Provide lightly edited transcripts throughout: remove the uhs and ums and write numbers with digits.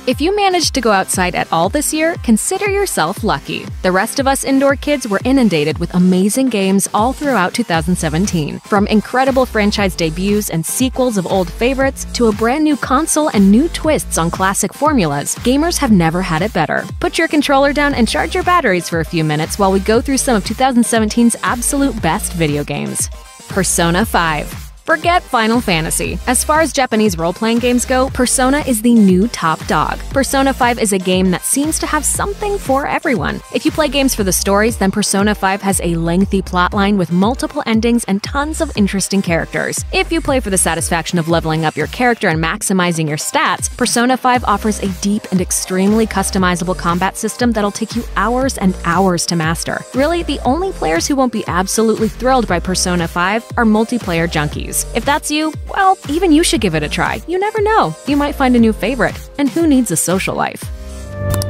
If you managed to go outside at all this year, consider yourself lucky. The rest of us indoor kids were inundated with amazing games all throughout 2017. From incredible franchise debuts and sequels of old favorites, to a brand new console and new twists on classic formulas, gamers have never had it better. Put your controller down and charge your batteries for a few minutes while we go through some of 2017's absolute best video games. Persona 5. Forget Final Fantasy. As far as Japanese role-playing games go, Persona is the new top dog. Persona 5 is a game that seems to have something for everyone. If you play games for the stories, then Persona 5 has a lengthy plotline with multiple endings and tons of interesting characters. If you play for the satisfaction of leveling up your character and maximizing your stats, Persona 5 offers a deep and extremely customizable combat system that'll take you hours and hours to master. Really, the only players who won't be absolutely thrilled by Persona 5 are multiplayer junkies. If that's you, well, even you should give it a try. You never know. You might find a new favorite. And who needs a social life?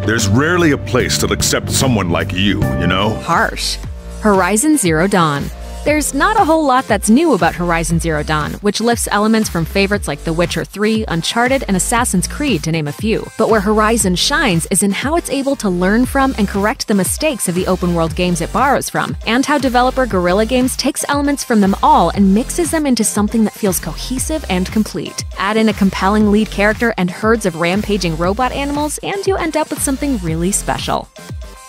There's rarely a place that'll accept someone like you know? Harsh. Horizon Zero Dawn. There's not a whole lot that's new about Horizon Zero Dawn, which lifts elements from favorites like The Witcher 3, Uncharted, and Assassin's Creed, to name a few. But where Horizon shines is in how it's able to learn from and correct the mistakes of the open-world games it borrows from, and how developer Guerrilla Games takes elements from them all and mixes them into something that feels cohesive and complete. Add in a compelling lead character and herds of rampaging robot animals, and you end up with something really special.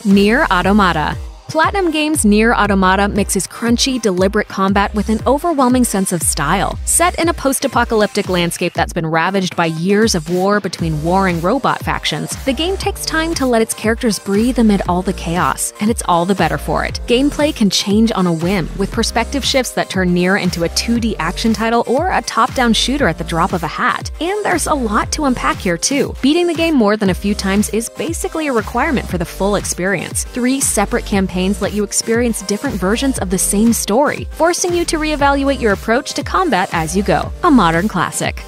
NieR Automata. Platinum Games' NieR Automata mixes crunchy, deliberate combat with an overwhelming sense of style. Set in a post-apocalyptic landscape that's been ravaged by years of war between warring robot factions, the game takes time to let its characters breathe amid all the chaos, and it's all the better for it. Gameplay can change on a whim, with perspective shifts that turn NieR into a 2D action title or a top-down shooter at the drop of a hat. And there's a lot to unpack here too. Beating the game more than a few times is basically a requirement for the full experience. 3 separate campaigns let you experience different versions of the same story, forcing you to reevaluate your approach to combat as you go. A modern classic.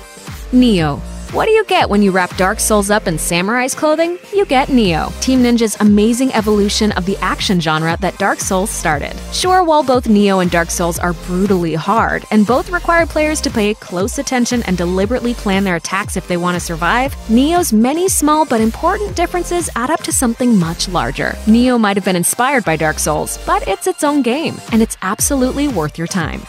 Nioh. What do you get when you wrap Dark Souls up in samurai's clothing? You get Nioh, Team Ninja's amazing evolution of the action genre that Dark Souls started. Sure, while both Nioh and Dark Souls are brutally hard, and both require players to pay close attention and deliberately plan their attacks if they want to survive, Nioh's many small but important differences add up to something much larger. Nioh might have been inspired by Dark Souls, but it's its own game, and it's absolutely worth your time.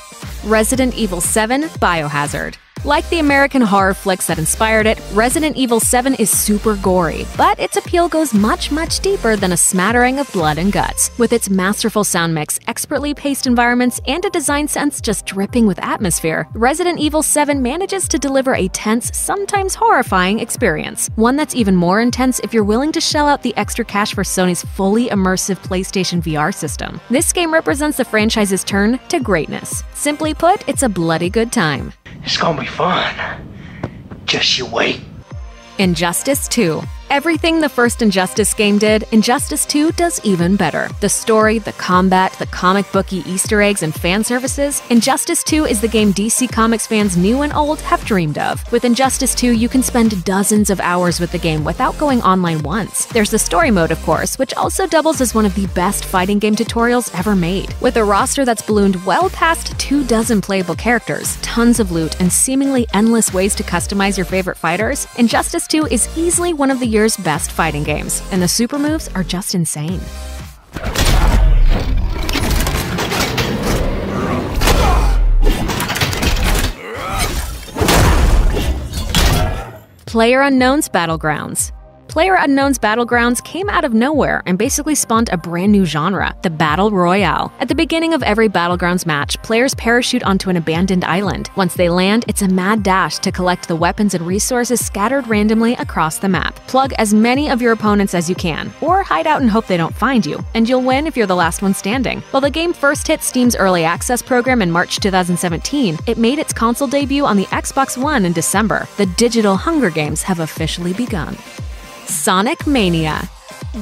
Resident Evil 7 Biohazard. Like the American horror flicks that inspired it, Resident Evil 7 is super gory, but its appeal goes much, much deeper than a smattering of blood and guts. With its masterful sound mix, expertly paced environments, and a design sense just dripping with atmosphere, Resident Evil 7 manages to deliver a tense, sometimes horrifying experience. One that's even more intense if you're willing to shell out the extra cash for Sony's fully immersive PlayStation VR system. This game represents the franchise's turn to greatness. Simply put, it's a bloody good time. It's gonna be fun. Just you wait. Injustice 2. Everything the first Injustice game did, Injustice 2 does even better. The story, the combat, the comic booky Easter eggs, and fan services, Injustice 2 is the game DC Comics fans new and old have dreamed of. With Injustice 2, you can spend dozens of hours with the game without going online once. There's the story mode, of course, which also doubles as one of the best fighting game tutorials ever made. With a roster that's ballooned well past 24 playable characters, tons of loot, and seemingly endless ways to customize your favorite fighters, Injustice 2 is easily one of the year's best fighting games, and the super moves are just insane. PlayerUnknown's Battlegrounds. PlayerUnknown's Battlegrounds came out of nowhere and basically spawned a brand new genre, the Battle Royale. At the beginning of every Battlegrounds match, players parachute onto an abandoned island. Once they land, it's a mad dash to collect the weapons and resources scattered randomly across the map. Plug as many of your opponents as you can, or hide out and hope they don't find you, and you'll win if you're the last one standing. While the game first hit Steam's Early Access program in March 2017, it made its console debut on the Xbox One in December. The digital Hunger Games have officially begun. Sonic Mania.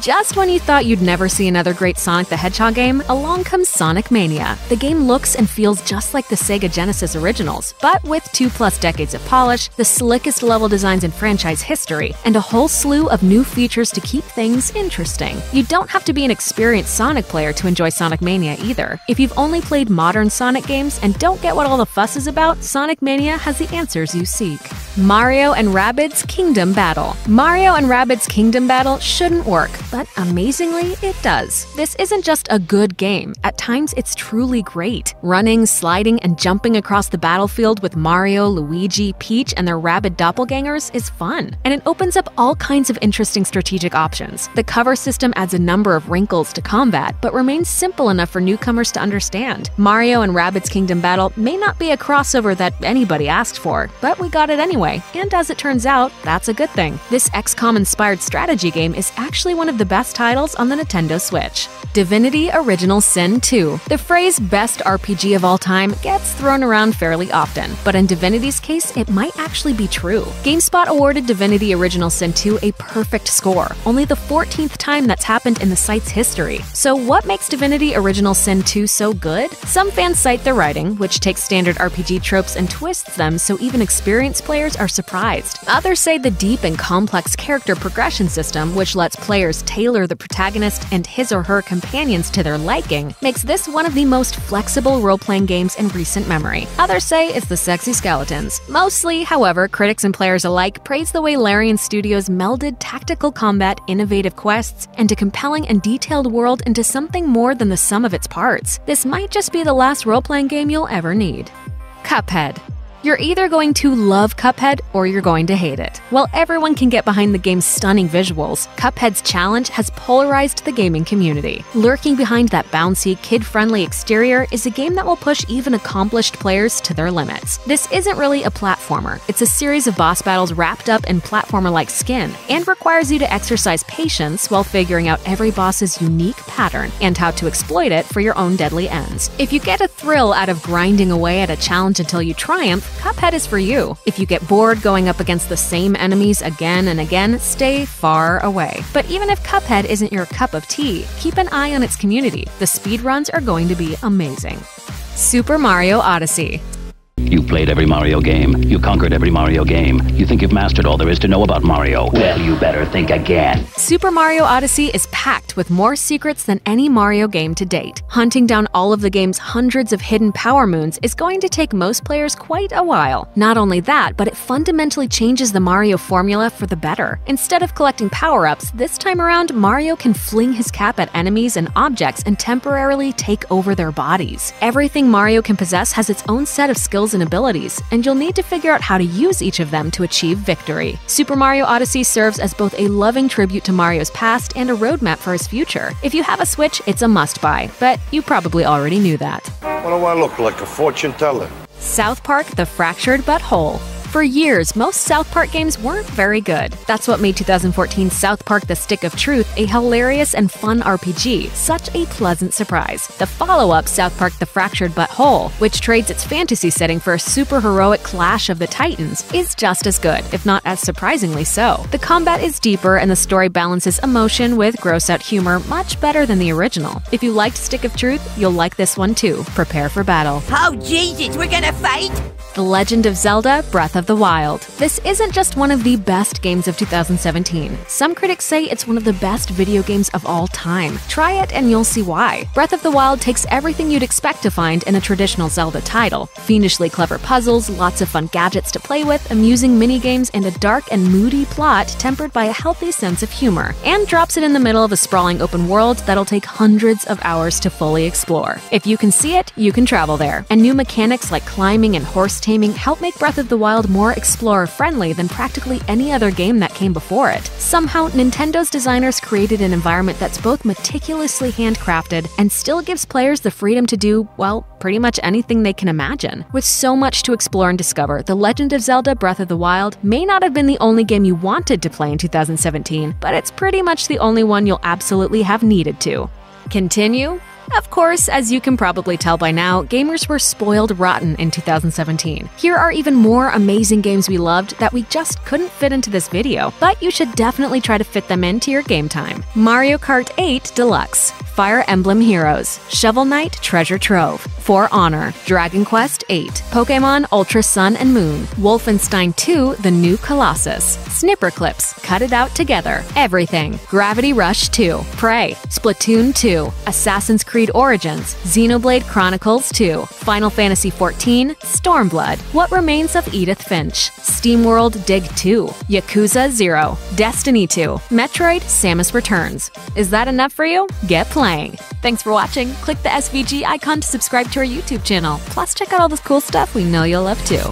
Just when you thought you'd never see another great Sonic the Hedgehog game, along comes Sonic Mania. The game looks and feels just like the Sega Genesis originals, but with 2+ decades of polish, the slickest level designs in franchise history, and a whole slew of new features to keep things interesting. You don't have to be an experienced Sonic player to enjoy Sonic Mania either. If you've only played modern Sonic games and don't get what all the fuss is about, Sonic Mania has the answers you seek. Mario and Rabbids Kingdom Battle. Mario and Rabbids Kingdom Battle shouldn't work, but amazingly, it does. This isn't just a good game. At times, it's truly great. Running, sliding, and jumping across the battlefield with Mario, Luigi, Peach, and their Rabbid doppelgangers is fun, and it opens up all kinds of interesting strategic options. The cover system adds a number of wrinkles to combat, but remains simple enough for newcomers to understand. Mario and Rabbids Kingdom Battle may not be a crossover that anybody asked for, but we got it anyway, and as it turns out, that's a good thing. This XCOM-inspired strategy game is actually one of the best titles on the Nintendo Switch. Divinity Original Sin 2. The phrase best RPG of all time gets thrown around fairly often, but in Divinity's case, it might actually be true. GameSpot awarded Divinity Original Sin 2 a perfect score, only the 14th time that's happened in the site's history. So what makes Divinity Original Sin 2 so good? Some fans cite the writing, which takes standard RPG tropes and twists them so even experienced players are surprised. Others say the deep and complex character progression system, which lets players tailor the protagonist and his or her companions to their liking, makes this one of the most flexible role-playing games in recent memory. Others say it's the sexy skeletons. Mostly, however, critics and players alike praise the way Larian Studios melded tactical combat, innovative quests, and a compelling and detailed world into something more than the sum of its parts. This might just be the last role-playing game you'll ever need. Cuphead. You're either going to love Cuphead or you're going to hate it. While everyone can get behind the game's stunning visuals, Cuphead's challenge has polarized the gaming community. Lurking behind that bouncy, kid-friendly exterior is a game that will push even accomplished players to their limits. This isn't really a platformer. It's a series of boss battles wrapped up in platformer-like skin, and requires you to exercise patience while figuring out every boss's unique pattern and how to exploit it for your own deadly ends. If you get a thrill out of grinding away at a challenge until you triumph, Cuphead is for you. If you get bored going up against the same enemies again and again, stay far away. But even if Cuphead isn't your cup of tea, keep an eye on its community. The speedruns are going to be amazing. Super Mario Odyssey. You played every Mario game. You conquered every Mario game. You think you've mastered all there is to know about Mario. Well, you better think again. Super Mario Odyssey is packed with more secrets than any Mario game to date. Hunting down all of the game's hundreds of hidden power moons is going to take most players quite a while. Not only that, but it fundamentally changes the Mario formula for the better. Instead of collecting power-ups, this time around, Mario can fling his cap at enemies and objects and temporarily take over their bodies. Everything Mario can possess has its own set of skills and abilities, and you'll need to figure out how to use each of them to achieve victory. Super Mario Odyssey serves as both a loving tribute to Mario's past and a roadmap for his future. If you have a Switch, it's a must-buy, but you probably already knew that. What do I look like, a fortune teller? South Park: The Fractured But Whole. For years, most South Park games weren't very good. That's what made 2014's South Park: The Stick of Truth a hilarious and fun RPG such a pleasant surprise. The follow-up, South Park: The Fractured But Whole, which trades its fantasy setting for a super-heroic clash of the Titans, is just as good, if not as surprisingly so. The combat is deeper and the story balances emotion with gross-out humor much better than the original. If you liked Stick of Truth, you'll like this one too. Prepare for battle. Oh Jesus, we're gonna fight? The Legend of Zelda: Breath of the Wild. This isn't just one of the best games of 2017. Some critics say it's one of the best video games of all time. Try it and you'll see why. Breath of the Wild takes everything you'd expect to find in a traditional Zelda title. Fiendishly clever puzzles, lots of fun gadgets to play with, amusing minigames, and a dark and moody plot tempered by a healthy sense of humor. And drops it in the middle of a sprawling open world that'll take hundreds of hours to fully explore. If you can see it, you can travel there. And new mechanics like climbing and horse taming help make Breath of the Wild more explorer-friendly than practically any other game that came before it. Somehow, Nintendo's designers created an environment that's both meticulously handcrafted and still gives players the freedom to do, well, pretty much anything they can imagine. With so much to explore and discover, The Legend of Zelda: Breath of the Wild may not have been the only game you wanted to play in 2017, but it's pretty much the only one you'll absolutely have needed to. Continue Of course, as you can probably tell by now, gamers were spoiled rotten in 2017. Here are even more amazing games we loved that we just couldn't fit into this video, but you should definitely try to fit them into your game time. Mario Kart 8 Deluxe, Fire Emblem Heroes, Shovel Knight Treasure Trove, For Honor, Dragon Quest VIII, Pokémon Ultra Sun and Moon, Wolfenstein 2 The New Colossus, Snipper Clips, Cut It Out Together, Everything, Gravity Rush 2, Prey, Splatoon 2, Assassin's Creed Origins, Xenoblade Chronicles 2, Final Fantasy XIV, Stormblood, What Remains of Edith Finch, SteamWorld Dig 2, Yakuza 0, Destiny 2, Metroid Samus Returns. Is that enough for you? Get playing! Thanks for watching. Click the SVG icon to subscribe to our YouTube channel. Plus, check out all this cool stuff we know you'll love too.